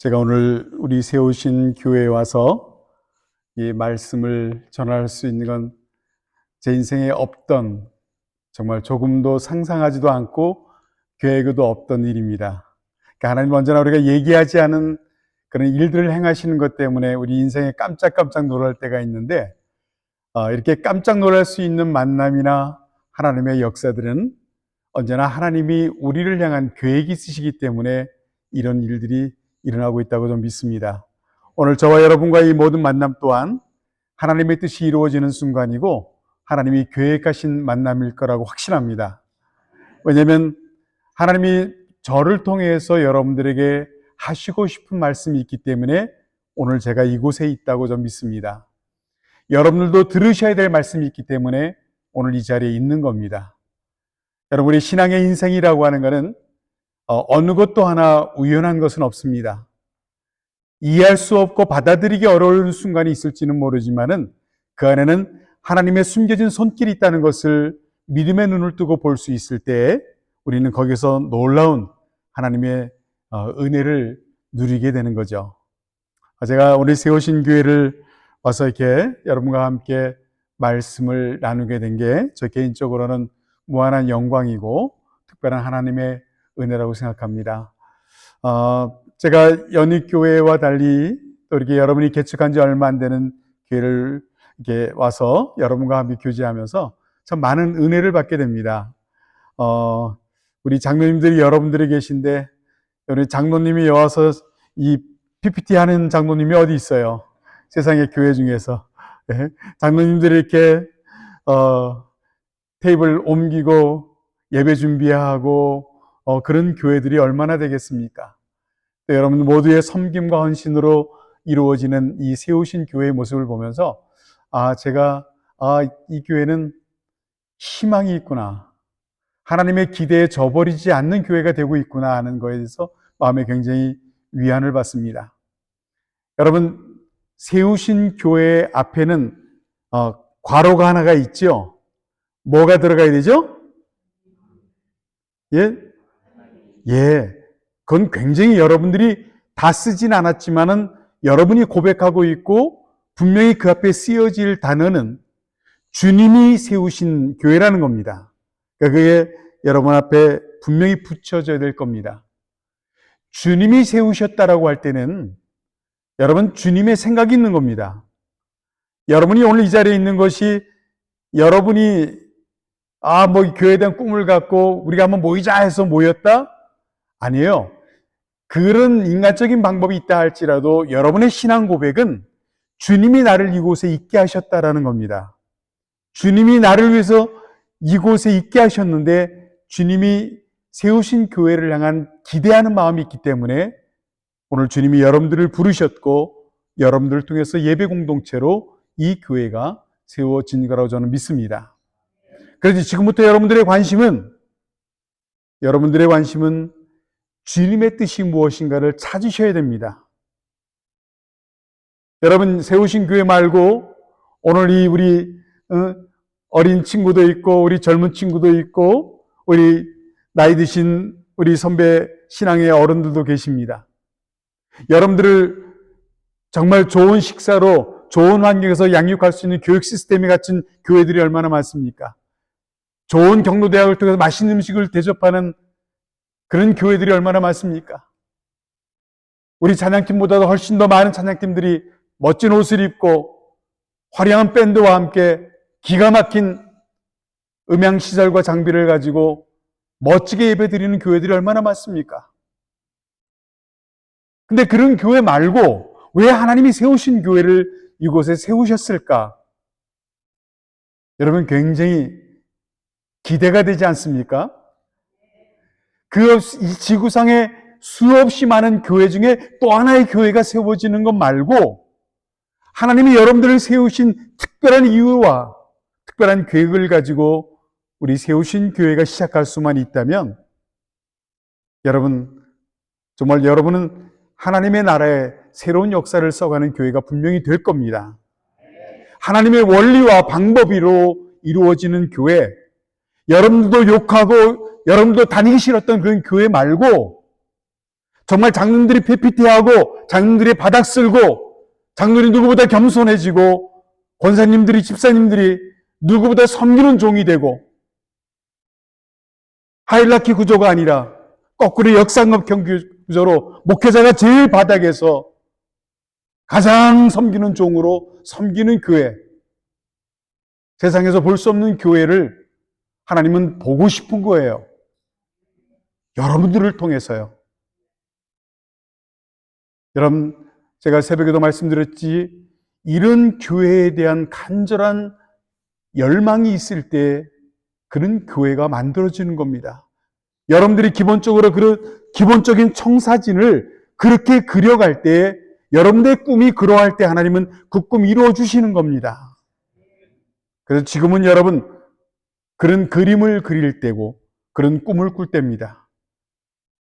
제가 오늘 우리 세우신 교회에 와서 이 말씀을 전할 수 있는 건 제 인생에 없던, 정말 조금도 상상하지도 않고 계획에도 없던 일입니다. 그러니까 하나님 언제나 우리가 얘기하지 않은 그런 일들을 행하시는 것 때문에 우리 인생에 깜짝깜짝 놀랄 때가 있는데, 이렇게 깜짝 놀랄 수 있는 만남이나 하나님의 역사들은 언제나 하나님이 우리를 향한 계획이 있으시기 때문에 이런 일들이 일어나고 있다고 좀 믿습니다. 오늘 저와 여러분과 이 모든 만남 또한 하나님의 뜻이 이루어지는 순간이고 하나님이 계획하신 만남일 거라고 확신합니다. 왜냐하면 하나님이 저를 통해서 여러분들에게 하시고 싶은 말씀이 있기 때문에 오늘 제가 이곳에 있다고 좀 믿습니다. 여러분들도 들으셔야 될 말씀이 있기 때문에 오늘 이 자리에 있는 겁니다. 여러분, 우리 신앙의 인생이라고 하는 것은 어느 것도 하나 우연한 것은 없습니다. 이해할 수 없고 받아들이기 어려운 순간이 있을지는 모르지만은 그 안에는 하나님의 숨겨진 손길이 있다는 것을 믿음의 눈을 뜨고 볼 수 있을 때 우리는 거기서 놀라운 하나님의 은혜를 누리게 되는 거죠. 제가 오늘 세우신 교회를 와서 이렇게 여러분과 함께 말씀을 나누게 된 게 저 개인적으로는 무한한 영광이고 특별한 하나님의 은혜라고 생각합니다. 제가 연익교회와 달리 또 이렇게 여러분이 개척한 지 얼마 안 되는 교회를 이렇게 와서 여러분과 함께 교제하면서 참 많은 은혜를 받게 됩니다. 우리 장로님들이 여러분들이 계신데, 우리 장로님이 와서 이 PPT 하는 장로님이 어디 있어요? 세상의 교회 중에서. 장로님들이 이렇게 테이블 옮기고 예배 준비하고 그런 교회들이 얼마나 되겠습니까? 또 여러분 모두의 섬김과 헌신으로 이루어지는 이 세우신 교회의 모습을 보면서 제가 이 교회는 희망이 있구나, 하나님의 기대에 저버리지 않는 교회가 되고 있구나 하는 거에 대해서 마음에 굉장히 위안을 받습니다. 여러분, 세우신 교회 앞에는 괄호가 하나가 있죠. 뭐가 들어가야 되죠? 예. 그건 굉장히 여러분들이 다 쓰진 않았지만은 여러분이 고백하고 있고 분명히 그 앞에 쓰여질 단어는 주님이 세우신 교회라는 겁니다. 그러니까 그게 여러분 앞에 분명히 붙여져야 될 겁니다. 주님이 세우셨다라고 할 때는 여러분 주님의 생각이 있는 겁니다. 여러분이 오늘 이 자리에 있는 것이 여러분이 뭐 교회에 대한 꿈을 갖고 우리가 한번 모이자 해서 모였다? 아니에요. 그런 인간적인 방법이 있다 할지라도 여러분의 신앙 고백은 주님이 나를 이곳에 있게 하셨다라는 겁니다. 주님이 나를 위해서 이곳에 있게 하셨는데 주님이 세우신 교회를 향한 기대하는 마음이 있기 때문에 오늘 주님이 여러분들을 부르셨고 여러분들을 통해서 예배 공동체로 이 교회가 세워진 거라고 저는 믿습니다. 그래서 지금부터 여러분들의 관심은 주님의 뜻이 무엇인가를 찾으셔야 됩니다. 여러분, 세우신 교회 말고 오늘 이 우리 어린 친구도 있고 우리 젊은 친구도 있고 우리 나이 드신 우리 선배 신앙의 어른들도 계십니다. 여러분들을 정말 좋은 식사로 좋은 환경에서 양육할 수 있는 교육 시스템이 갖춘 교회들이 얼마나 많습니까? 좋은 경로대학을 통해서 맛있는 음식을 대접하는 그런 교회들이 얼마나 많습니까? 우리 찬양팀보다도 훨씬 더 많은 찬양팀들이 멋진 옷을 입고 화려한 밴드와 함께 기가 막힌 음향시설과 장비를 가지고 멋지게 예배드리는 교회들이 얼마나 많습니까? 근데 그런 교회 말고 왜 하나님이 세우신 교회를 이곳에 세우셨을까? 여러분 굉장히 기대가 되지 않습니까? 이 지구상에 수없이 많은 교회 중에 또 하나의 교회가 세워지는 것 말고 하나님이 여러분들을 세우신 특별한 이유와 특별한 계획을 가지고 우리 세우신 교회가 시작할 수만 있다면 여러분, 정말 여러분은 하나님의 나라에 새로운 역사를 써가는 교회가 분명히 될 겁니다. 하나님의 원리와 방법으로 이루어지는 교회, 여러분들도 욕하고 여러분도 다니기 싫었던 그런 교회 말고 정말 장로들이 PPT하고 장로들이 바닥 쓸고 장로들이 누구보다 겸손해지고 권사님들이 집사님들이 누구보다 섬기는 종이 되고 하이라키 구조가 아니라 거꾸로 역삼각형 구조로 목회자가 제일 바닥에서 가장 섬기는 종으로 섬기는 교회, 세상에서 볼 수 없는 교회를 하나님은 보고 싶은 거예요. 여러분들을 통해서요. 여러분, 제가 새벽에도 말씀드렸지, 이런 교회에 대한 간절한 열망이 있을 때 그런 교회가 만들어지는 겁니다. 여러분들이 기본적으로 그런 기본적인 청사진을 그렇게 그려갈 때, 여러분들의 꿈이 그러할 때 하나님은 그 꿈 이루어 주시는 겁니다. 그래서 지금은 여러분 그런 그림을 그릴 때고 그런 꿈을 꿀 때입니다.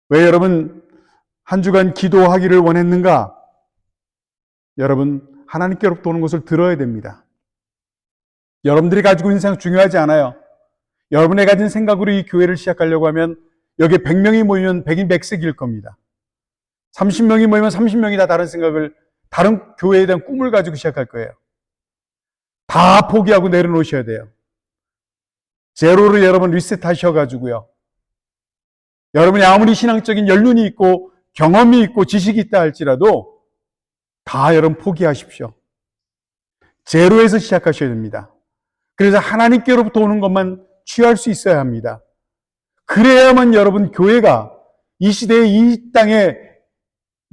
왜 여러분 한 주간 기도하기를 원했는가? 여러분 하나님께로부터 오는 것을 들어야 됩니다. 여러분들이 가지고 있는 생각 중요하지 않아요. 여러분이 가진 생각으로 이 교회를 시작하려고 하면 여기에 100명이 모이면 100인 100색일 겁니다. 30명이 모이면 30명이 다 다른 생각을, 다른 교회에 대한 꿈을 가지고 시작할 거예요. 다 포기하고 내려놓으셔야 돼요. 제로로 여러분 리셋하셔가지고요. 여러분이 아무리 신앙적인 연륜이 있고 경험이 있고 지식이 있다 할지라도 다 여러분 포기하십시오. 제로에서 시작하셔야 됩니다. 그래서 하나님께로부터 오는 것만 취할 수 있어야 합니다. 그래야만 여러분 교회가 이 시대의 이 땅의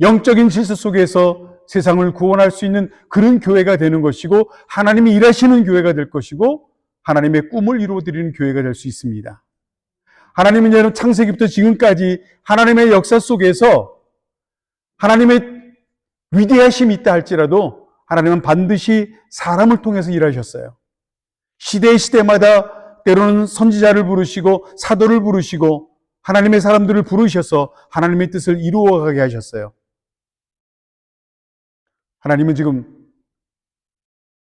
영적인 질서 속에서 세상을 구원할 수 있는 그런 교회가 되는 것이고 하나님이 일하시는 교회가 될 것이고 하나님의 꿈을 이루어드리는 교회가 될 수 있습니다. 하나님은 여러분 창세기부터 지금까지 하나님의 역사 속에서 하나님의 위대하심이 있다 할지라도 하나님은 반드시 사람을 통해서 일하셨어요. 시대마다 때로는 선지자를 부르시고 사도를 부르시고 하나님의 사람들을 부르셔서 하나님의 뜻을 이루어가게 하셨어요. 하나님은 지금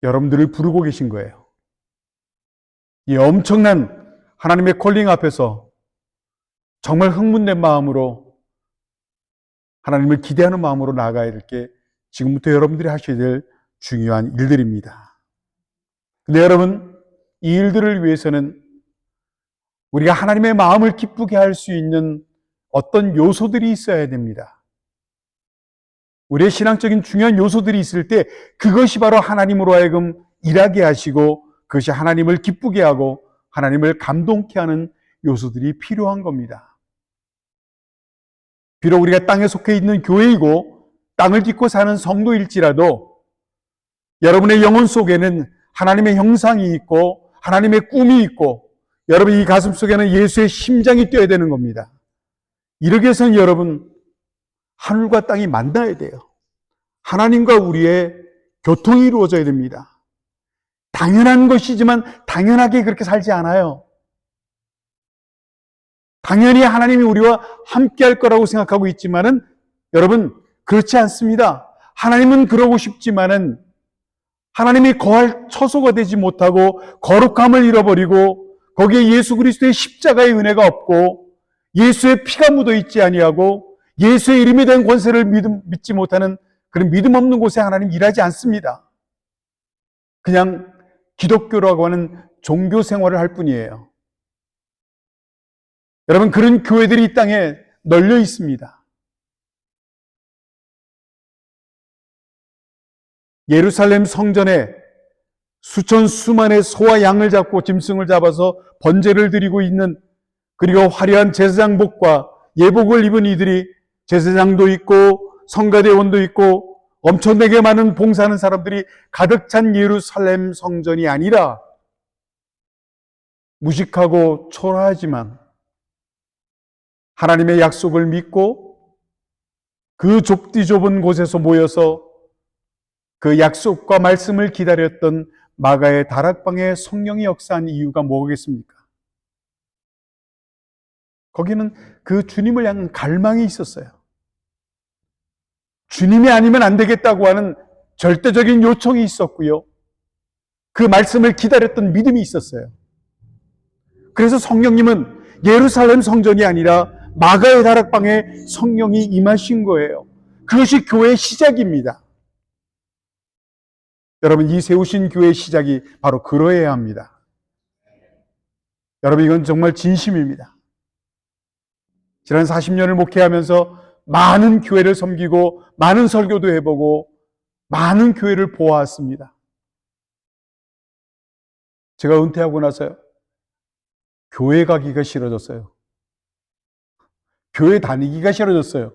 여러분들을 부르고 계신 거예요. 이 엄청난 하나님의 콜링 앞에서 정말 흥분된 마음으로 하나님을 기대하는 마음으로 나아가야 될 게 지금부터 여러분들이 하셔야 될 중요한 일들입니다. 근데 여러분, 이 일들을 위해서는 우리가 하나님의 마음을 기쁘게 할 수 있는 어떤 요소들이 있어야 됩니다. 우리의 신앙적인 중요한 요소들이 있을 때 그것이 바로 하나님으로 하여금 일하게 하시고 그것이 하나님을 기쁘게 하고 하나님을 감동케 하는 요소들이 필요한 겁니다. 비록 우리가 땅에 속해 있는 교회이고 땅을 딛고 사는 성도일지라도 여러분의 영혼 속에는 하나님의 형상이 있고 하나님의 꿈이 있고 여러분 이 가슴 속에는 예수의 심장이 뛰어야 되는 겁니다. 이러기 위해서는 여러분 하늘과 땅이 만나야 돼요. 하나님과 우리의 교통이 이루어져야 됩니다. 당연한 것이지만 당연하게 그렇게 살지 않아요. 당연히 하나님이 우리와 함께 할 거라고 생각하고 있지만은 여러분 그렇지 않습니다. 하나님은 그러고 싶지만은 하나님이 거할 처소가 되지 못하고 거룩함을 잃어버리고 거기에 예수 그리스도의 십자가의 은혜가 없고 예수의 피가 묻어 있지 아니하고 예수의 이름에 대한 권세를 믿지 못하는 그런 믿음 없는 곳에 하나님 일하지 않습니다. 그냥 기독교라고 하는 종교 생활을 할 뿐이에요. 여러분 그런 교회들이 이 땅에 널려 있습니다. 예루살렘 성전에 수천수만의 소와 양을 잡고 짐승을 잡아서 번제를 드리고 있는 그리고 화려한 제사장복과 예복을 입은 이들이 제사장도 있고 성가대원도 있고 엄청나게 많은 봉사하는 사람들이 가득 찬 예루살렘 성전이 아니라 무식하고 초라하지만 하나님의 약속을 믿고 그 좁디 좁은 곳에서 모여서 그 약속과 말씀을 기다렸던 마가의 다락방에 성령이 역사한 이유가 뭐겠습니까? 거기는 그 주님을 향한 갈망이 있었어요. 주님이 아니면 안 되겠다고 하는 절대적인 요청이 있었고요. 그 말씀을 기다렸던 믿음이 있었어요. 그래서 성령님은 예루살렘 성전이 아니라 마가의 다락방에 성령이 임하신 거예요. 그것이 교회의 시작입니다. 여러분, 이 세우신 교회의 시작이 바로 그러해야 합니다. 여러분, 이건 정말 진심입니다. 지난 40년을 목회하면서 많은 교회를 섬기고 많은 설교도 해보고 많은 교회를 보아왔습니다. 제가 은퇴하고 나서요, 교회 가기가 싫어졌어요. 교회 다니기가 싫어졌어요.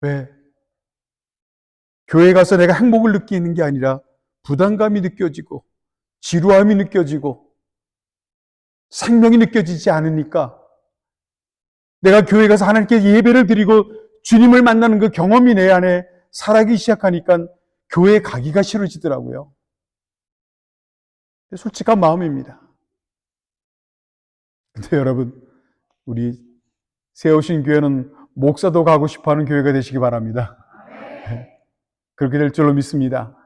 왜? 교회 가서 내가 행복을 느끼는 게 아니라 부담감이 느껴지고 지루함이 느껴지고 생명이 느껴지지 않으니까 내가 교회 가서 하나님께 예배를 드리고 주님을 만나는 그 경험이 내 안에 살아기 시작하니까 교회 가기가 싫어지더라고요. 솔직한 마음입니다. 근데 여러분, 우리 세우신 교회는 목사도 가고 싶어하는 교회가 되시기 바랍니다. 그렇게 될 줄로 믿습니다.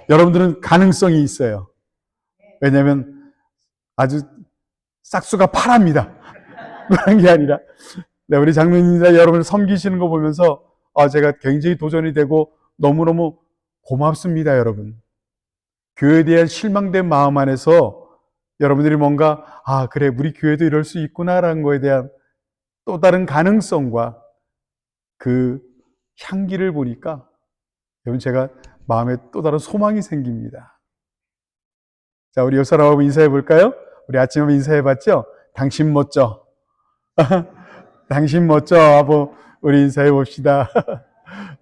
여러분들은 가능성이 있어요. 왜냐하면 아주 싹수가 파랍니다. 그런 게 아니라 우리 장로님이나 여러분을 섬기시는 거 보면서 제가 굉장히 도전이 되고 너무너무 고맙습니다. 여러분, 교회에 대한 실망된 마음 안에서 여러분들이 뭔가 그래, 우리 교회도 이럴 수 있구나라는 거에 대한 또 다른 가능성과 그 향기를 보니까 여러분, 제가 마음에 또 다른 소망이 생깁니다. 자, 우리 옆 사람하고 인사해 볼까요? 우리 아침에 인사해 봤죠? 당신 멋져. 당신 멋져 하고 우리 인사해 봅시다.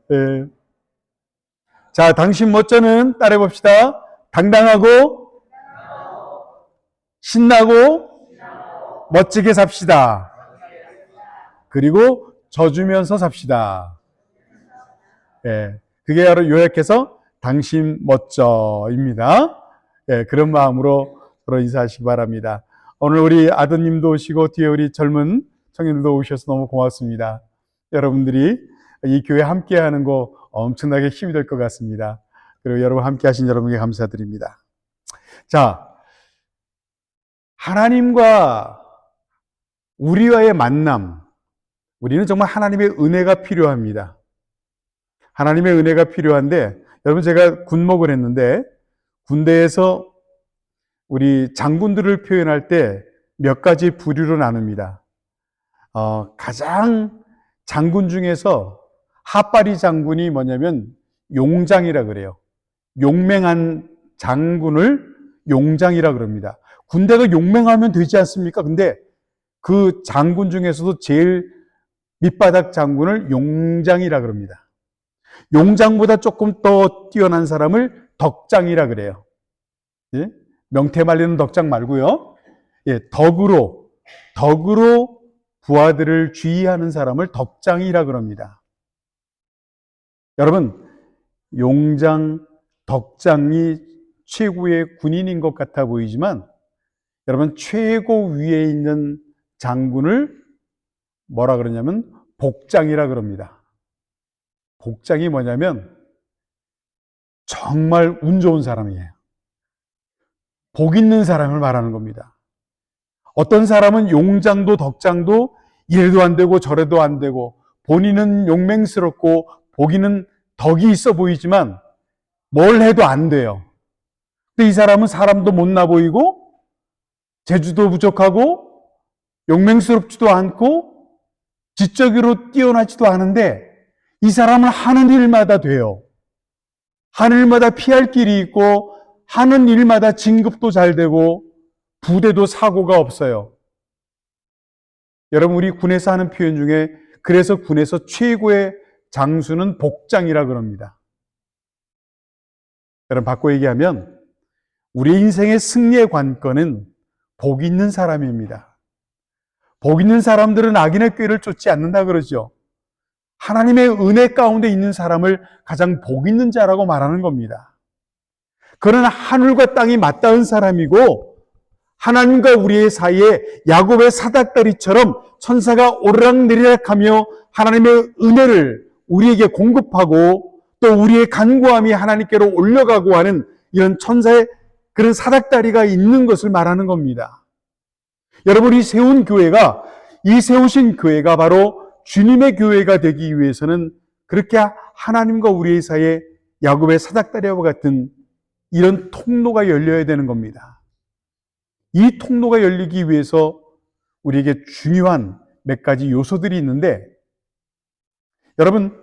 네. 자, 당신 멋져는 따라해 봅시다. 당당하고 신나고 멋지게 삽시다. 그리고 져주면서 삽시다. 예, 그게 바로 요약해서 당신 멋져입니다. 예, 그런 마음으로 서로 인사하시기 바랍니다. 오늘 우리 아드님도 오시고 뒤에 우리 젊은 청년들도 오셔서 너무 고맙습니다. 여러분들이 이 교회 함께하는 거 엄청나게 힘이 될 것 같습니다. 그리고 여러분 함께하신 여러분께 감사드립니다. 자, 하나님과 우리와의 만남, 우리는 정말 하나님의 은혜가 필요합니다. 하나님의 은혜가 필요한데, 여러분, 제가 군목을 했는데 군대에서 우리 장군들을 표현할 때 몇 가지 부류로 나눕니다. 가장 장군 중에서 핫바리 장군이 뭐냐면 용장이라 그래요. 용맹한 장군을 용장이라 그럽니다. 군대가 용맹하면 되지 않습니까? 근데 그 장군 중에서도 제일 밑바닥 장군을 용장이라 그럽니다. 용장보다 조금 더 뛰어난 사람을 덕장이라 그래요. 예? 명태 말리는 덕장 말고요. 예, 덕으로 부하들을 주의하는 사람을 덕장이라 그럽니다. 여러분, 용장, 덕장이 최고의 군인인 것 같아 보이지만 여러분, 최고 위에 있는 장군을 뭐라 그러냐면 복장이라 그럽니다. 복장이 뭐냐면 정말 운 좋은 사람이에요. 복 있는 사람을 말하는 겁니다. 어떤 사람은 용장도 덕장도 이래도 안 되고 저래도 안 되고 본인은 용맹스럽고 보기는 덕이 있어 보이지만 뭘 해도 안 돼요. 근데 이 사람은 사람도 못나 보이고 재주도 부족하고 용맹스럽지도 않고 지적으로 뛰어나지도 않은데 이 사람은 하는 일마다 돼요. 하는 일마다 피할 길이 있고 하는 일마다 진급도 잘 되고 부대도 사고가 없어요. 여러분, 우리 군에서 하는 표현 중에 그래서 군에서 최고의 장수는 복장이라 그럽니다. 여러분, 바꿔 얘기하면 우리 인생의 승리의 관건은 복 있는 사람입니다. 복 있는 사람들은 악인의 꾀를 쫓지 않는다 그러죠. 하나님의 은혜 가운데 있는 사람을 가장 복 있는 자라고 말하는 겁니다. 그는 하늘과 땅이 맞닿은 사람이고 하나님과 우리의 사이에 야곱의 사닥다리처럼 천사가 오르락내리락하며 하나님의 은혜를 우리에게 공급하고 또 우리의 간구함이 하나님께로 올려가고 하는 이런 천사의 그런 사닥다리가 있는 것을 말하는 겁니다. 여러분이 세운 교회가 이 세우신 교회가 바로 주님의 교회가 되기 위해서는 그렇게 하나님과 우리의 사이에 야곱의 사닥다리와 같은 이런 통로가 열려야 되는 겁니다. 이 통로가 열리기 위해서 우리에게 중요한 몇 가지 요소들이 있는데, 여러분,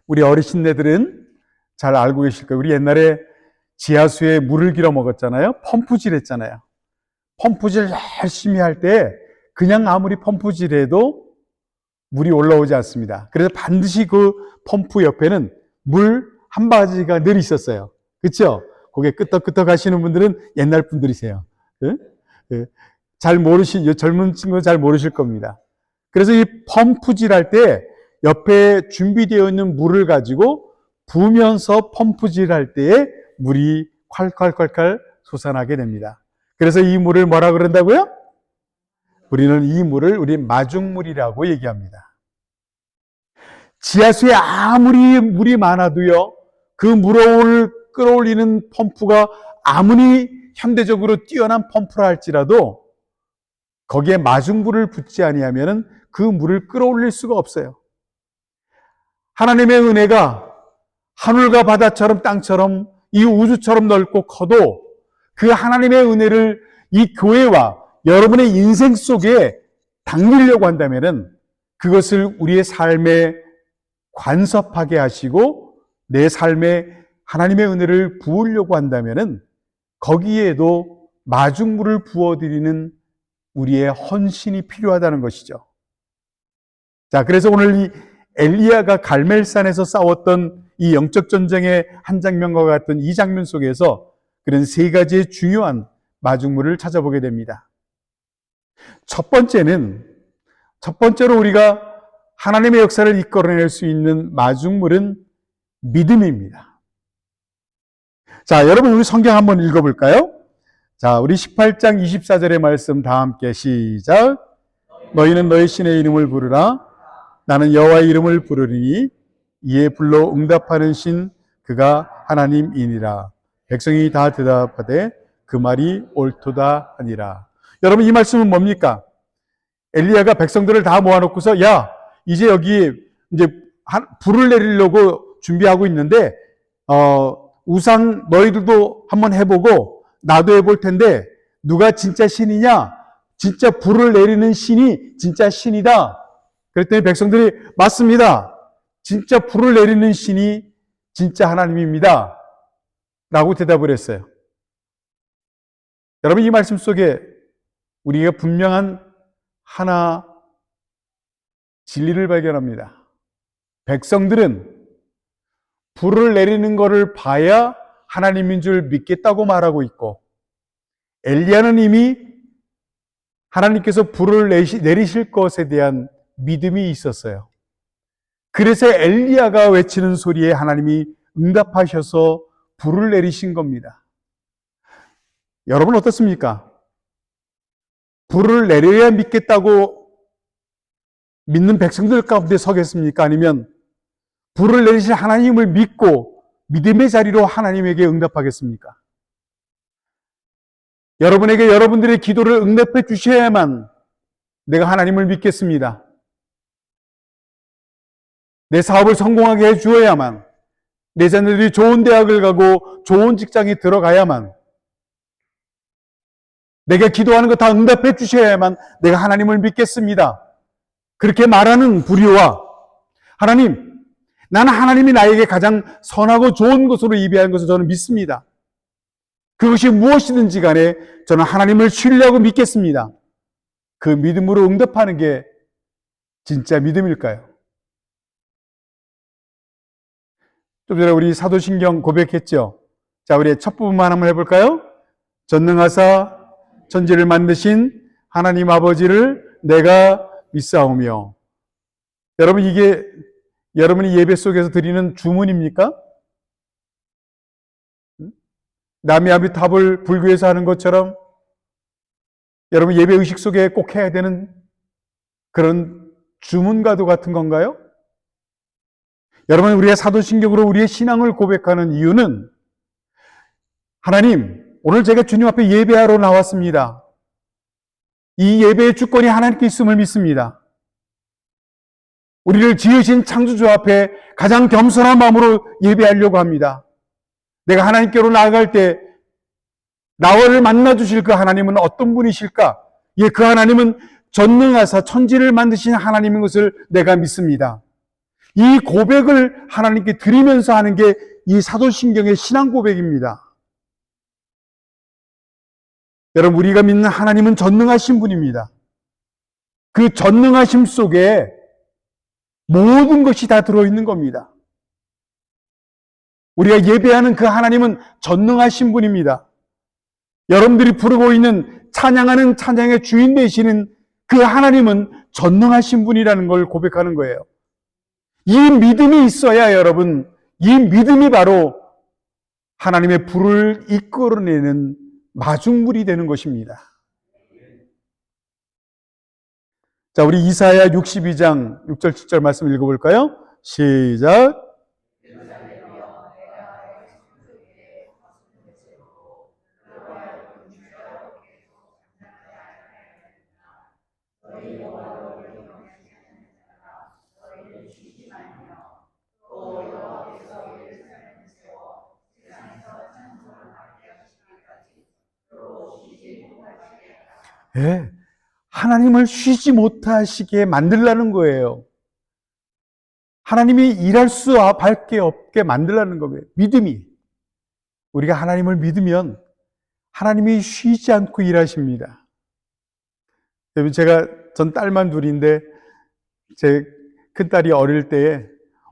우리 어르신네들은 잘 알고 계실 거예요. 우리 옛날에 지하수에 물을 길어 먹었잖아요. 펌프질 했잖아요. 펌프질 열심히 할 때 그냥 아무리 펌프질해도 물이 올라오지 않습니다. 그래서 반드시 그 펌프 옆에는 물 한 바가지가 늘 있었어요. 그렇죠? 거기에 끄떡끄떡 하시는 분들은 옛날 분들이세요. 잘 젊은 친구는 잘 모르실 겁니다. 그래서 이 펌프질 할 때 옆에 준비되어 있는 물을 가지고 부으면서 펌프질 할 때에 물이 콸콸콸콸 솟아나게 됩니다. 그래서 이 물을 뭐라 그런다고요? 우리는 이 물을 우리 마중물이라고 얘기합니다. 지하수에 아무리 물이 많아도요, 그 물을 끌어올리는 펌프가 아무리 현대적으로 뛰어난 펌프라 할지라도 거기에 마중물을 붓지 아니하면 그 물을 끌어올릴 수가 없어요. 하나님의 은혜가 하늘과 바다처럼 땅처럼 이 우주처럼 넓고 커도 그 하나님의 은혜를 이 교회와 여러분의 인생 속에 담기려고 한다면 그것을 우리의 삶에 관섭하게 하시고 내 삶에 하나님의 은혜를 부으려고 한다면 거기에도 마중물을 부어드리는 우리의 헌신이 필요하다는 것이죠. 자, 그래서 오늘 이 엘리야가 갈멜산에서 싸웠던 이 영적 전쟁의 한 장면과 같은 이 장면 속에서 그런 세 가지의 중요한 마중물을 찾아보게 됩니다. 첫 번째로 우리가 하나님의 역사를 이끌어낼 수 있는 마중물은 믿음입니다. 자, 여러분 우리 성경 한번 읽어볼까요? 자, 우리 18장 24절의 말씀 다 함께 시작. 너희는 너희 신의 이름을 부르라. 나는 여호와의 이름을 부르리니 이에 불러 응답하는 신 그가 하나님이니라. 백성이 다 대답하되 그 말이 옳도다 하니라. 여러분 이 말씀은 뭡니까? 엘리야가 백성들을 다 모아놓고서 야 이제 여기 이제 불을 내리려고 준비하고 있는데 우상 너희들도 한번 해보고 나도 해볼 텐데 누가 진짜 신이냐? 진짜 불을 내리는 신이 진짜 신이다. 그랬더니 백성들이 맞습니다. 진짜 불을 내리는 신이 진짜 하나님입니다. 라고 대답을 했어요. 여러분 이 말씀 속에 우리가 분명한 하나 진리를 발견합니다. 백성들은 불을 내리는 것을 봐야 하나님인 줄 믿겠다고 말하고 있고 엘리야는 이미 하나님께서 불을 내리실 것에 대한 믿음이 있었어요. 그래서 엘리야가 외치는 소리에 하나님이 응답하셔서 불을 내리신 겁니다. 여러분 어떻습니까? 불을 내려야 믿겠다고 믿는 백성들 가운데 서겠습니까? 아니면 불을 내리실 하나님을 믿고 믿음의 자리로 하나님에게 응답하겠습니까? 여러분에게 여러분들의 기도를 응답해 주셔야만 내가 하나님을 믿겠습니다. 내 사업을 성공하게 해 주어야만, 내 자녀들이 좋은 대학을 가고 좋은 직장에 들어가야만, 내가 기도하는 거 다 응답해 주셔야만 내가 하나님을 믿겠습니다. 그렇게 말하는 불효와 하나님, 나는 하나님이 나에게 가장 선하고 좋은 것으로 예비한 것을 저는 믿습니다. 그것이 무엇이든지 간에 저는 하나님을 신뢰하고 믿겠습니다. 그 믿음으로 응답하는 게 진짜 믿음일까요? 좀 전에 우리 사도신경 고백했죠. 자, 우리 첫 부분만 한번 해볼까요? 전능하사 천지를 만드신 하나님 아버지를 내가 믿사오며. 여러분 이게 여러분이 예배 속에서 드리는 주문입니까? 남이 아미타불 불교에서 하는 것처럼 여러분 예배 의식 속에 꼭 해야 되는 그런 주문과도 같은 건가요? 여러분 우리의 사도신경으로 우리의 신앙을 고백하는 이유는 하나님 오늘 제가 주님 앞에 예배하러 나왔습니다. 이 예배의 주권이 하나님께 있음을 믿습니다. 우리를 지으신 창조주 앞에 가장 겸손한 마음으로 예배하려고 합니다. 내가 하나님께로 나아갈 때 나를 만나주실 그 하나님은 어떤 분이실까? 예, 그 하나님은 전능하사 천지를 만드신 하나님인 것을 내가 믿습니다. 이 고백을 하나님께 드리면서 하는 게 이 사도신경의 신앙 고백입니다. 여러분, 우리가 믿는 하나님은 전능하신 분입니다. 그 전능하심 속에 모든 것이 다 들어있는 겁니다. 우리가 예배하는 그 하나님은 전능하신 분입니다. 여러분들이 부르고 있는 찬양하는 찬양의 주인 되시는 그 하나님은 전능하신 분이라는 걸 고백하는 거예요. 이 믿음이 있어야 여러분, 이 믿음이 바로 하나님의 불을 이끌어내는 마중물이 되는 것입니다. 자, 우리 이사야 62장 6절 7절 말씀 읽어볼까요? 시작. 예, 하나님을 쉬지 못하시게 만들라는 거예요. 하나님이 일할 수밖에 없게 만들라는 거예요. 믿음이. 우리가 하나님을 믿으면 하나님이 쉬지 않고 일하십니다. 전 딸만 둘인데 제 큰딸이 어릴 때에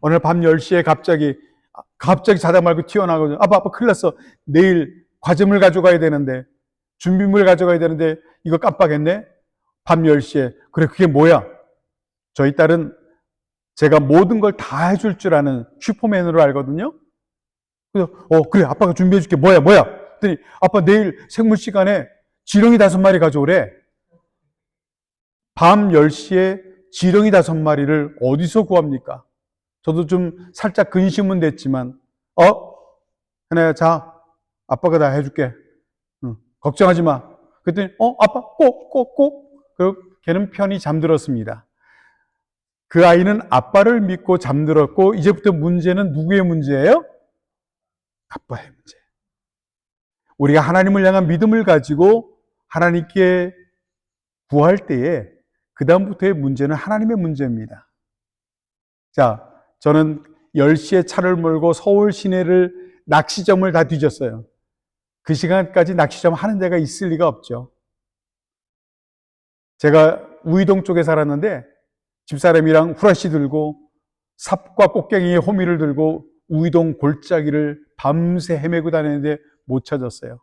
어느 날 밤 10시에 갑자기 자다 말고 튀어나가고 아빠 큰일 났어. 내일 과점을 가져가야 되는데 준비물 가져가야 되는데 이거 깜빡했네. 밤 10시에. 그래, 그게 뭐야? 저희 딸은 제가 모든 걸 다 해줄 줄 아는 슈퍼맨으로 알거든요. 그래서 그래, 아빠가 준비해 줄게. 뭐야? 그랬더니 아빠 내일 생물 시간에 지렁이 5마리 가져오래. 밤 10시에 지렁이 5마리를 어디서 구합니까? 저도 좀 살짝 근심은 됐지만 하나야, 자, 아빠가 다 해줄게. 걱정하지 마. 그랬더니 아빠 꼭. 그리고 걔는 편히 잠들었습니다. 그 아이는 아빠를 믿고 잠들었고 이제부터 문제는 누구의 문제예요? 아빠의 문제. 우리가 하나님을 향한 믿음을 가지고 하나님께 구할 때에 그 다음부터의 문제는 하나님의 문제입니다. 자, 저는 10시에 차를 몰고 서울 시내를 낚시점을 다 뒤졌어요. 그 시간까지 낚시점 하는 데가 있을 리가 없죠. 제가 우이동 쪽에 살았는데 집사람이랑 후라시 들고 삽과 꽃갱이에 호미를 들고 우이동 골짜기를 밤새 헤매고 다니는데 못 찾았어요.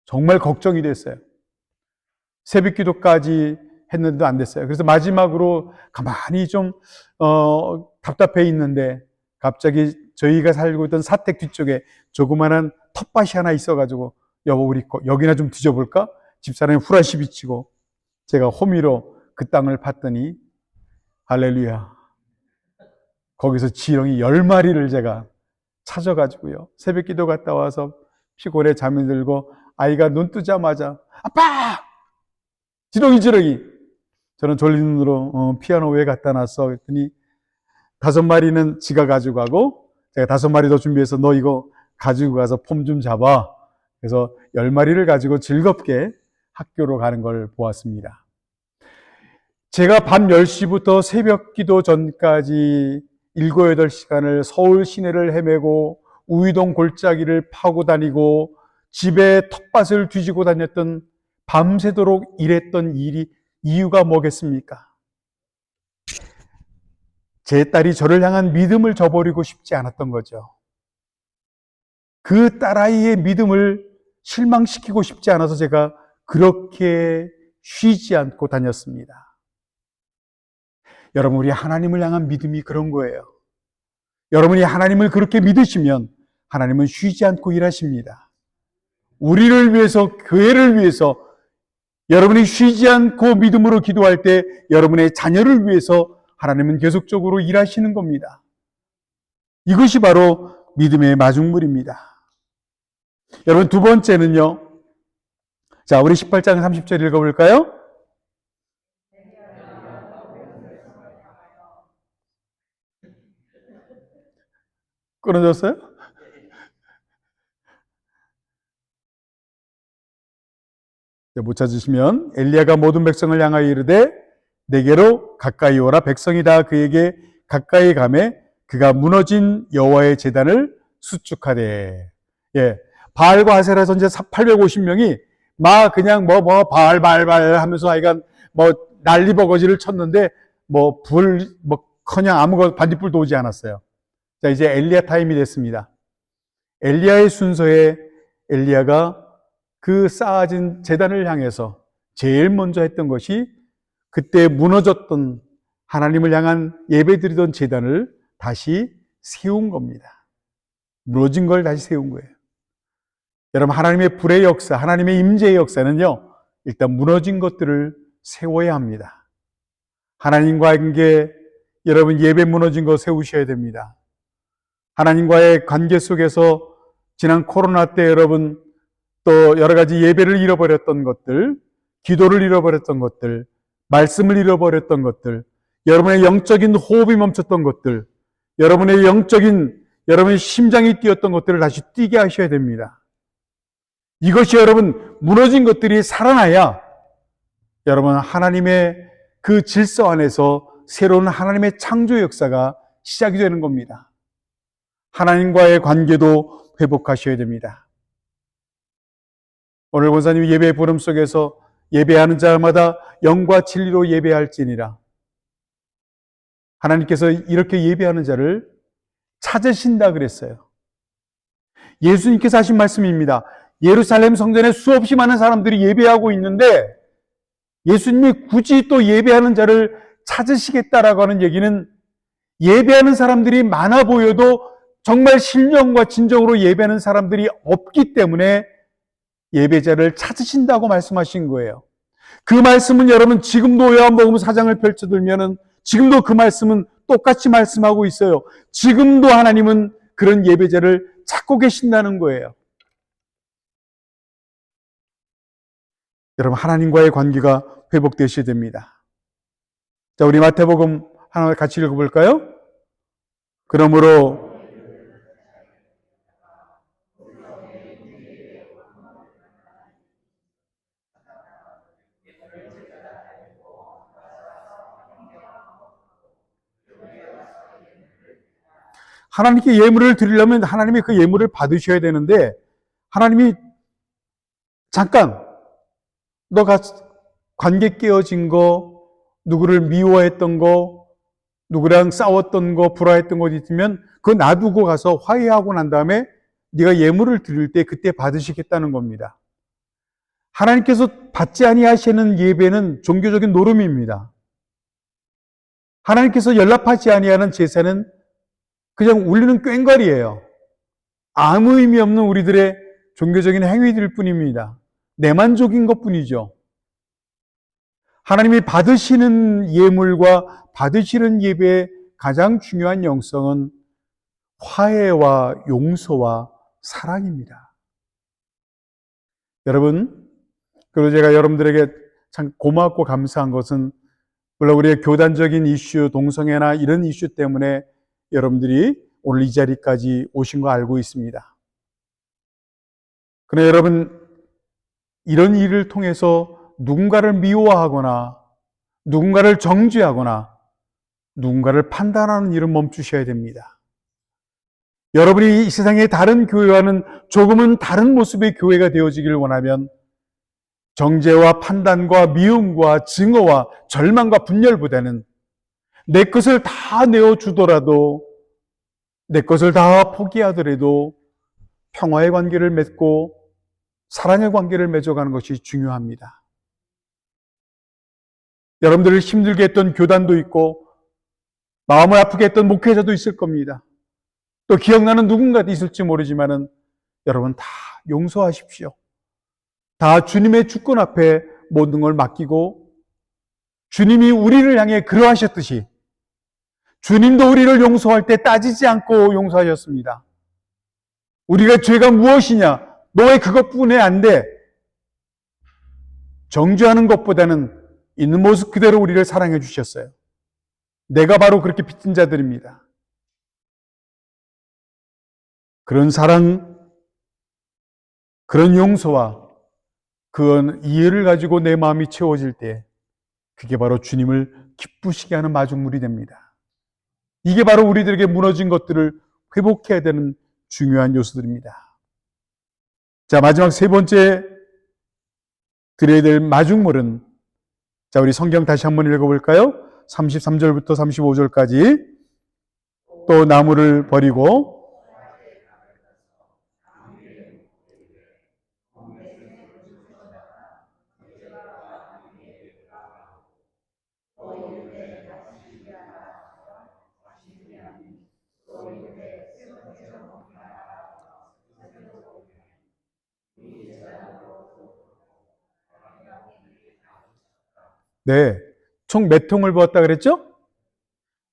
정말 걱정이 됐어요. 새벽 기도까지 했는데도 안 됐어요. 그래서 마지막으로 가만히 좀 답답해 있는데 갑자기 저희가 살고 있던 사택 뒤쪽에 조그마한 텃밭이 하나 있어가지고 여보 우리 여기나 좀 뒤져볼까? 집사람이 후라시 비치고 제가 호미로 그 땅을 팠더니 할렐루야, 거기서 지렁이 10마리를 제가 찾아가지고요, 새벽 기도 갔다 와서 피곤해 잠이 들고 아이가 눈 뜨자마자 아빠! 지렁이. 저는 졸린 눈으로 피아노 왜 갖다 놨어? 그랬더니 5마리는 지가 가지고 가고 제가 5마리 더 준비해서 너 이거 가지고 가서 폼 좀 잡아. 그래서 10마리를 가지고 즐겁게 학교로 가는 걸 보았습니다. 제가 밤 10시부터 새벽 기도 전까지 7, 8시간을 서울 시내를 헤매고 우이동 골짜기를 파고 다니고 집에 텃밭을 뒤지고 다녔던, 밤새도록 일했던 이유가 뭐겠습니까? 제 딸이 저를 향한 믿음을 저버리고 싶지 않았던 거죠. 그 딸아이의 믿음을 실망시키고 싶지 않아서 제가 그렇게 쉬지 않고 다녔습니다. 여러분, 우리 하나님을 향한 믿음이 그런 거예요. 여러분이 하나님을 그렇게 믿으시면 하나님은 쉬지 않고 일하십니다. 우리를 위해서, 교회를 위해서 여러분이 쉬지 않고 믿음으로 기도할 때 여러분의 자녀를 위해서 하나님은 계속적으로 일하시는 겁니다. 이것이 바로 믿음의 마중물입니다. 여러분, 두 번째는요. 자, 우리 18장 30절 읽어볼까요? 끊어졌어요? 못 찾으시면 엘리야가 모든 백성을 향하여 이르되 내게로 가까이 오라. 백성이 다 그에게 가까이 가매 그가 무너진 여호와의 제단을 수축하되. 예, 바알과 아세라 선지자 850명이 막 그냥 바알 하면서 하여간 난리버거지를 쳤는데 커녕 아무것도 반딧불도 오지 않았어요. 자, 이제 엘리야 타임이 됐습니다. 엘리야의 순서에 엘리야가 그 쌓아진 제단을 향해서 제일 먼저 했던 것이 그때 무너졌던 하나님을 향한 예배드리던 제단을 다시 세운 겁니다. 무너진 걸 다시 세운 거예요. 여러분, 하나님의 불의 역사, 하나님의 임재의 역사는요, 일단 무너진 것들을 세워야 합니다. 하나님과의 관계, 여러분 예배 무너진 거 세우셔야 됩니다. 하나님과의 관계 속에서 지난 코로나 때 여러분 또 여러 가지 예배를 잃어버렸던 것들, 기도를 잃어버렸던 것들, 말씀을 잃어버렸던 것들, 여러분의 영적인 호흡이 멈췄던 것들, 여러분의 여러분의 심장이 뛰었던 것들을 다시 뛰게 하셔야 됩니다. 이것이 여러분 무너진 것들이 살아나야 여러분 하나님의 그 질서 안에서 새로운 하나님의 창조 역사가 시작이 되는 겁니다. 하나님과의 관계도 회복하셔야 됩니다. 오늘 권사님이 예배의 부름 속에서 예배하는 자마다 영과 진리로 예배할지니라. 하나님께서 이렇게 예배하는 자를 찾으신다 그랬어요. 예수님께서 하신 말씀입니다. 예루살렘 성전에 수없이 많은 사람들이 예배하고 있는데 예수님이 굳이 또 예배하는 자를 찾으시겠다라고 하는 얘기는 예배하는 사람들이 많아 보여도 정말 신령과 진정으로 예배하는 사람들이 없기 때문에 예배자를 찾으신다고 말씀하신 거예요. 그 말씀은 여러분 지금도 요한복음 4장을 펼쳐들면은 지금도 그 말씀은 똑같이 말씀하고 있어요. 지금도 하나님은 그런 예배자를 찾고 계신다는 거예요. 여러분 하나님과의 관계가 회복되셔야 됩니다. 자, 우리 마태복음 하나 같이 읽어볼까요? 그러므로 하나님께 예물을 드리려면 하나님이 그 예물을 받으셔야 되는데 하나님이 잠깐 너가 관계 깨어진 거, 누구를 미워했던 거, 누구랑 싸웠던 거, 불화했던 거 있으면 그거 놔두고 가서 화해하고 난 다음에 네가 예물을 드릴 때 그때 받으시겠다는 겁니다. 하나님께서 받지 아니하시는 예배는 종교적인 노름입니다. 하나님께서 연락하지 아니하는 제사는 그냥 울리는 꽹과리예요. 아무 의미 없는 우리들의 종교적인 행위들 뿐입니다. 내만족인 것뿐이죠. 하나님이 받으시는 예물과 받으시는 예배의 가장 중요한 영성은 화해와 용서와 사랑입니다. 여러분, 그리고 제가 여러분들에게 참 고맙고 감사한 것은 물론 우리의 교단적인 이슈, 동성애나 이런 이슈 때문에 여러분들이 오늘 이 자리까지 오신 거 알고 있습니다. 그러나 여러분, 이런 일을 통해서 누군가를 미워하거나 누군가를 정죄하거나 누군가를 판단하는 일은 멈추셔야 됩니다. 여러분이 이 세상의 다른 교회와는 조금은 다른 모습의 교회가 되어지길 원하면 정죄와 판단과 미움과 증오와 절망과 분열보다는 내 것을 다 내어주더라도 내 것을 다 포기하더라도 평화의 관계를 맺고 사랑의 관계를 맺어가는 것이 중요합니다. 여러분들을 힘들게 했던 교단도 있고 마음을 아프게 했던 목회자도 있을 겁니다. 또 기억나는 누군가도 있을지 모르지만은 여러분 다 용서하십시오. 다 주님의 주권 앞에 모든 걸 맡기고 주님이 우리를 향해 그러하셨듯이 주님도 우리를 용서할 때 따지지 않고 용서하셨습니다. 우리가 죄가 무엇이냐? 너 왜 그것뿐에 안 돼? 정죄하는 것보다는 있는 모습 그대로 우리를 사랑해 주셨어요. 내가 바로 그렇게 빚진 자들입니다. 그런 사랑, 그런 용서와 그런 이해를 가지고 내 마음이 채워질 때 그게 바로 주님을 기쁘시게 하는 마중물이 됩니다. 이게 바로 우리들에게 무너진 것들을 회복해야 되는 중요한 요소들입니다. 자, 마지막 세 번째 드려야 될 마중물은, 자, 우리 성경 다시 한번 읽어볼까요? 33절부터 35절까지. 또 나무를 버리고 네, 총 몇 통을 부었다 그랬죠?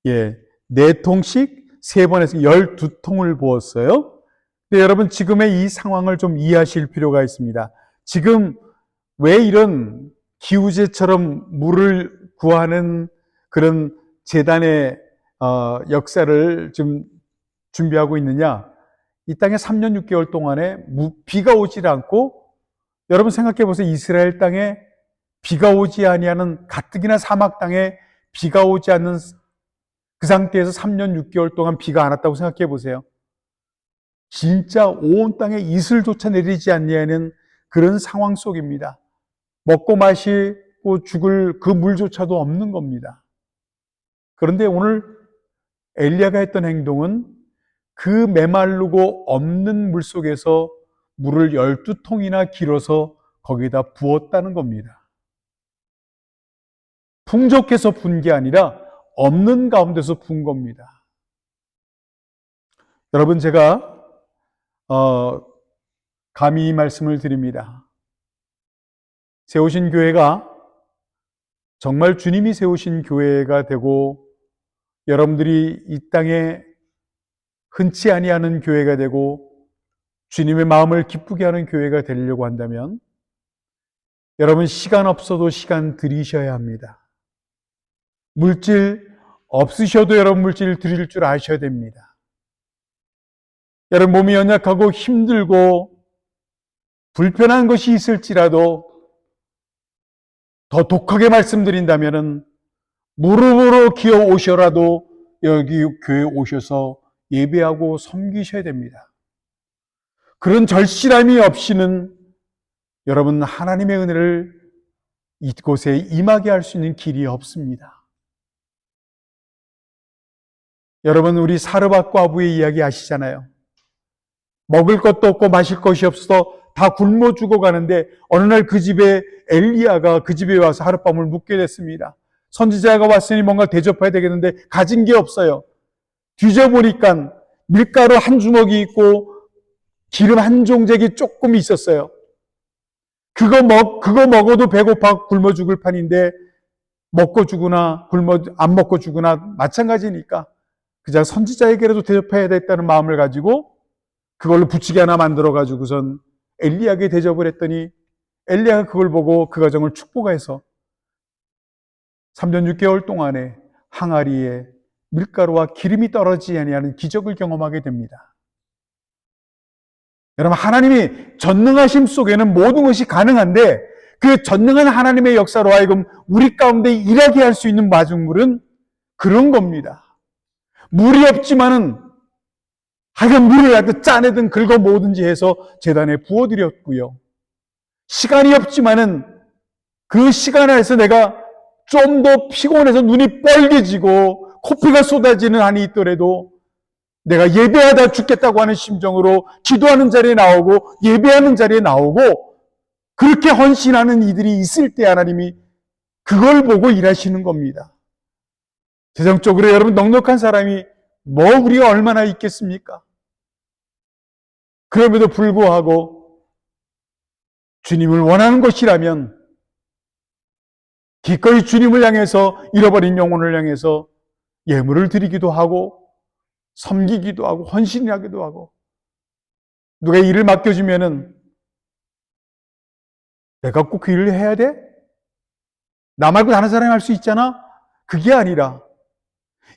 예, 4통씩 3번에서 12통을 부었어요. 근데 여러분, 지금의 이 상황을 좀 이해하실 필요가 있습니다. 지금 왜 이런 기우제처럼 물을 구하는 그런 재단의 역사를 좀 준비하고 있느냐? 이 땅에 3년 6개월 동안에 비가 오질 않고, 여러분 생각해 보세요. 이스라엘 땅에 비가 오지 아니하는, 가뜩이나 사막 땅에 비가 오지 않는 그 상태에서 3년 6개월 동안 비가 안 왔다고 생각해 보세요. 진짜 온 땅에 이슬조차 내리지 않는 그런 상황 속입니다. 먹고 마시고 죽을 그 물조차도 없는 겁니다. 그런데 오늘 엘리야가 했던 행동은 그 메마르고 없는 물 속에서 물을 12통이나 길어서 거기다 부었다는 겁니다. 풍족해서 분 게 아니라 없는 가운데서 분 겁니다. 여러분, 제가 감히 이 말씀을 드립니다. 세우신 교회가 정말 주님이 세우신 교회가 되고, 여러분들이 이 땅에 흔치 아니하는 교회가 되고 주님의 마음을 기쁘게 하는 교회가 되려고 한다면, 여러분, 시간 없어도 시간 들이셔야 합니다. 물질 없으셔도 여러분 물질 드릴 줄 아셔야 됩니다. 여러분, 몸이 연약하고 힘들고 불편한 것이 있을지라도 더 독하게 말씀드린다면 무릎으로 기어 오셔라도 여기 교회에 오셔서 예배하고 섬기셔야 됩니다. 그런 절실함이 없이는 여러분, 하나님의 은혜를 이곳에 임하게 할 수 있는 길이 없습니다. 여러분, 우리 사르밧 과부의 이야기 아시잖아요. 먹을 것도 없고 마실 것이 없어서 다 굶어 죽어가는데 어느 날 그 집에 엘리야가 그 집에 와서 하룻밤을 묵게 됐습니다. 선지자가 왔으니 뭔가 대접해야 되겠는데 가진 게 없어요. 뒤져보니까 밀가루 한 주먹이 있고 기름 한 종잭이 조금 있었어요. 그거 먹어도 배고파 굶어 죽을 판인데, 먹고 죽으나 안 먹고 죽으나 마찬가지니까 그저 선지자에게라도 대접해야 되겠다는 마음을 가지고 그걸로 부치게 하나 만들어 가지고선 엘리야에게 대접을 했더니, 엘리야가 그걸 보고 그 가정을 축복해서 3년 6개월 동안에 항아리에 밀가루와 기름이 떨어지지 아니하는 기적을 경험하게 됩니다. 여러분, 하나님이 전능하심 속에는 모든 것이 가능한데, 그 전능한 하나님의 역사로 하여금 우리 가운데 일하게 할 수 있는 마중물은 그런 겁니다. 물이 없지만은 하여간 물을 하여튼 짜내든 긁어 모으든지 해서 제단에 부어드렸고요. 시간이 없지만은 그 시간 안에서 내가 좀 더 피곤해서 눈이 뻘개지고 코피가 쏟아지는 한이 있더라도 내가 예배하다 죽겠다고 하는 심정으로 기도하는 자리에 나오고 예배하는 자리에 나오고, 그렇게 헌신하는 이들이 있을 때 하나님이 그걸 보고 일하시는 겁니다. 세상적으로 여러분, 넉넉한 사람이 우리가 얼마나 있겠습니까? 그럼에도 불구하고 주님을 원하는 것이라면 기꺼이 주님을 향해서, 잃어버린 영혼을 향해서 예물을 드리기도 하고 섬기기도 하고 헌신하기도 하고, 누가 일을 맡겨주면은 내가 꼭 그 일을 해야 돼? 나 말고 다른 사람이 할 수 있잖아? 그게 아니라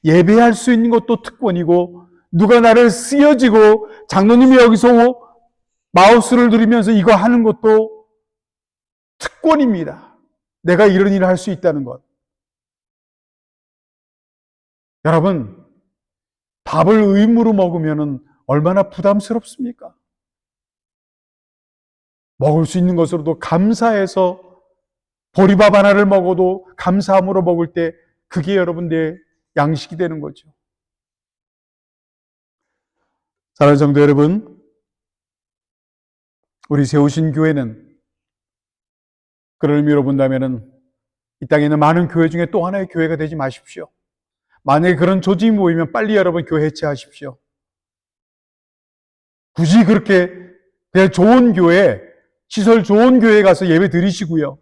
예배할 수 있는 것도 특권이고 누가 나를 쓰여지고 장로님이 여기서 마우스를 누르면서 이거 하는 것도 특권입니다. 내가 이런 일을 할 수 있다는 것. 여러분, 밥을 의무로 먹으면 얼마나 부담스럽습니까? 먹을 수 있는 것으로도 감사해서 보리밥 하나를 먹어도 감사함으로 먹을 때 그게 여러분들의 양식이 되는 거죠. 사랑하는 성도 여러분, 우리 세우신 교회는 그런 의미로 본다면 이 땅에 있는 많은 교회 중에 또 하나의 교회가 되지 마십시오. 만약에 그런 조직이 모이면 빨리 여러분 교회 해체하십시오. 굳이 그렇게 그냥 좋은 교회, 시설 좋은 교회에 가서 예배 드리시고요.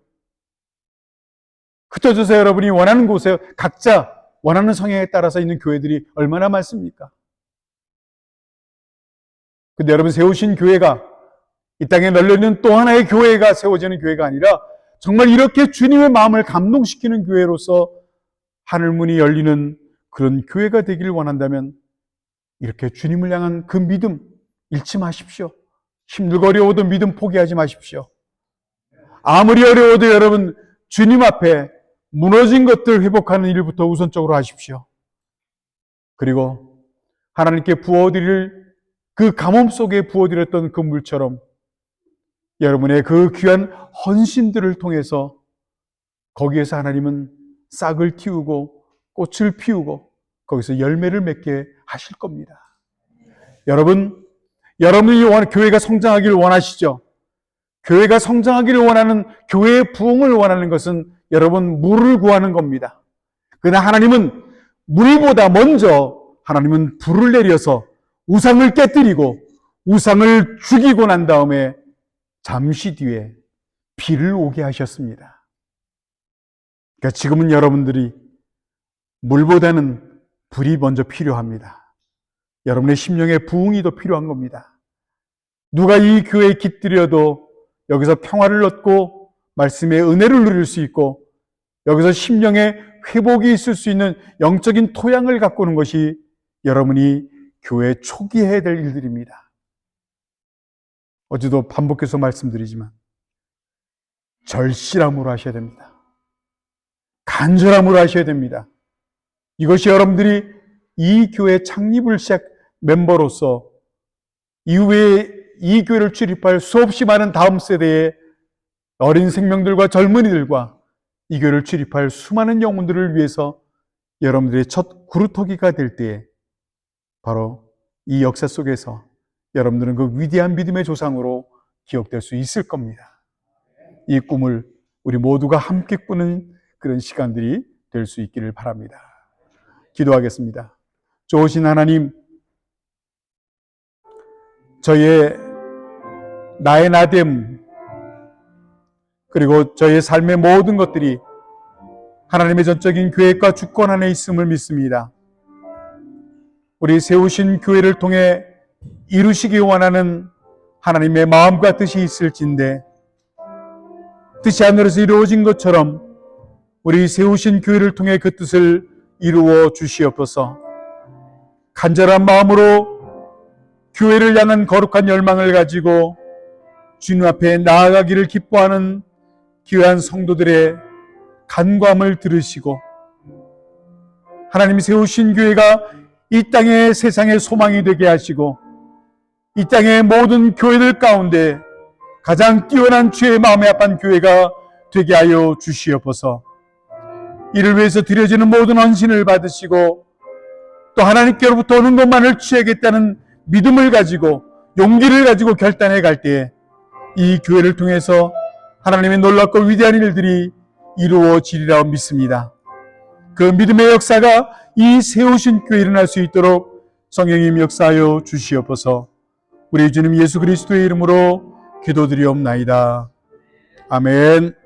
흩어져서 여러분이 원하는 곳에 각자 원하는 성향에 따라서 있는 교회들이 얼마나 많습니까? 근데 여러분 세우신 교회가 이 땅에 널려있는 또 하나의 교회가 세워지는 교회가 아니라 정말 이렇게 주님의 마음을 감동시키는 교회로서 하늘문이 열리는 그런 교회가 되기를 원한다면 이렇게 주님을 향한 그 믿음 잃지 마십시오. 힘들고 어려워도 믿음 포기하지 마십시오. 아무리 어려워도 여러분 주님 앞에 무너진 것들 회복하는 일부터 우선적으로 하십시오. 그리고 하나님께 부어드릴 그 가뭄 속에 부어드렸던 그 물처럼 여러분의 그 귀한 헌신들을 통해서 거기에서 하나님은 싹을 틔우고 꽃을 피우고 거기서 열매를 맺게 하실 겁니다. 여러분이 교회가 성장하기를 원하시죠? 교회가 성장하기를 원하는 교회의 부흥을 원하는 것은 여러분 물을 구하는 겁니다. 그러나 하나님은 물보다 먼저 하나님은 불을 내려서 우상을 깨뜨리고 우상을 죽이고 난 다음에 잠시 뒤에 비를 오게 하셨습니다. 그러니까 지금은 여러분들이 물보다는 불이 먼저 필요합니다. 여러분의 심령의 부흥이 더 필요한 겁니다. 누가 이 교회에 깃들여도 여기서 평화를 얻고 말씀의 은혜를 누릴 수 있고 여기서 심령의 회복이 있을 수 있는 영적인 토양을 가꾸는 것이 여러분이 교회 초기에 해야 될 일들입니다. 어제도 반복해서 말씀드리지만 절실함으로 하셔야 됩니다. 간절함으로 하셔야 됩니다. 이것이 여러분들이 이 교회 창립을 시작 멤버로서 이후에 이 교회를 출입할 수없이 많은 다음 세대의 어린 생명들과 젊은이들과 이 교회를 출입할 수많은 영혼들을 위해서 여러분들의 첫 구루터기가 될 때에 바로 이 역사 속에서 여러분들은 그 위대한 믿음의 조상으로 기억될 수 있을 겁니다. 이 꿈을 우리 모두가 함께 꾸는 그런 시간들이 될 수 있기를 바랍니다. 기도하겠습니다. 좋으신 하나님, 나의 나됨 그리고 저의 삶의 모든 것들이 하나님의 전적인 계획과 주권 안에 있음을 믿습니다. 우리 세우신 교회를 통해 이루시기 원하는 하나님의 마음과 뜻이 있을진데 뜻이 하늘에서 이루어진 것처럼 우리 세우신 교회를 통해 그 뜻을 이루어 주시옵소서. 간절한 마음으로 교회를 향한 거룩한 열망을 가지고 주님 앞에 나아가기를 기뻐하는 귀한 성도들의 간구함을 들으시고 하나님이 세우신 교회가 이 땅의 세상의 소망이 되게 하시고 이 땅의 모든 교회들 가운데 가장 뛰어난 주의 마음에 합한 교회가 되게 하여 주시옵소서. 이를 위해서 드려지는 모든 헌신을 받으시고 또 하나님께로부터 오는 것만을 취하겠다는 믿음을 가지고 용기를 가지고 결단해 갈 때에 이 교회를 통해서 하나님의 놀랍고 위대한 일들이 이루어지리라 믿습니다. 그 믿음의 역사가 이 세우신 교회에 일어날 수 있도록 성령님 역사하여 주시옵소서. 우리 주님 예수 그리스도의 이름으로 기도드리옵나이다. 아멘.